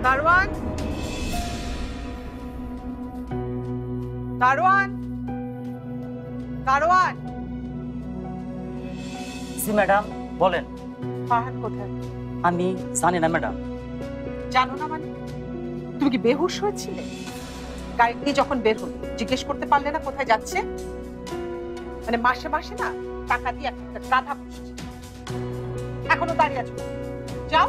দারোয়ান, দারোয়ান, দারোয়ান। জি ম্যাডাম, বলেন। ফারহান কোথায়? আমি জানি না ম্যাডাম। জানো না মানে? তুমি কি বেহুশ হয়েছিলে? গাড়ি দিয়ে যখন বের হলো জিজ্ঞেস করতে পারলে না কোথায় যাচ্ছে? মানে মাসে মাসে না টাকা দিয়ে একটা গাধা পুষছে, এখনো দাঁড়িয়ে আছো? যাও।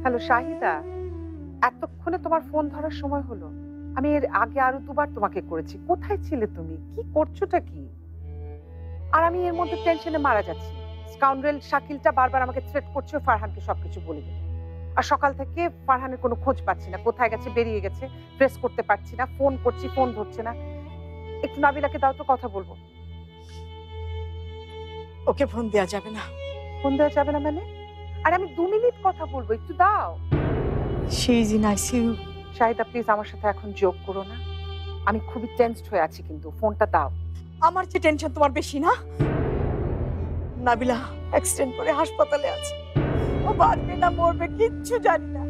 হ্যালো শাহিদা, এতক্ষণে তোমার ফোন ধরার সময় হলো? আমি এর আগে আরো দুবার তোমাকে করেছি। কোথায় ছিলে তুমি? কি করছোটা কি? আর আমি এর মধ্যে টেনশনে মারা যাচ্ছি। স্কাউন্ডারেল শাকিলটা বারবার আমাকে থ্রেট করছে ফারহানকে সবকিছু বলে দেবে। আর সকাল থেকে ফারহানের কোনো খোঁজ পাচ্ছি না, কোথায় গেছে, বেরিয়ে গেছে, প্রেস করতে পারছি না, ফোন করছি ফোন ধরছে না। একটু নাবিলাকে দাও তো, কথা বলবো। ওকে ফোন দেওয়া যাবে না। ফোন দেওয়া যাবে না মানে? আর আমি 2 মিনিট কথা বলবো, একটু দাও। She is in ICU. Shahida please আমার সাথে এখন যোগ করো না, আমি খুবই টেনসড হয়ে আছি, কিন্তু ফোনটা দাও। আমার যে টেনশন তোমার বেশি না? নাবিলা অ্যাক্সিডেন্ট করে হাসপাতালে আছে, ও বাঁচবে না মরবে কিচ্ছু জানি না।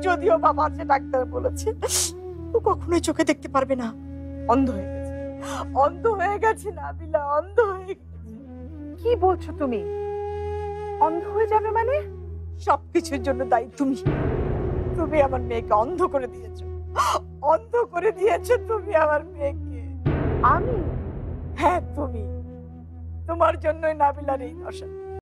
যদিও বাবা আছে, ডাক্তার বলেছে ও কখনোই চোখে দেখতে পারবে না, অন্ধ হয়ে গেছে। অন্ধ হয়ে গেছে নাবিলা, অন্ধ হয়ে গেছে। কি বলছো তুমি? অন্ধ হয়ে যাবে মানে? সবকিছুর জন্য দায়ী তুমি। তুমি আমার মেয়েকে অন্ধ করে দিয়েছো, অন্ধ করে দিয়েছো তুমি আমার মেয়েকে। আমি? হ্যাঁ তুমি। তোমার জন্যই নাবিলার এই দশা।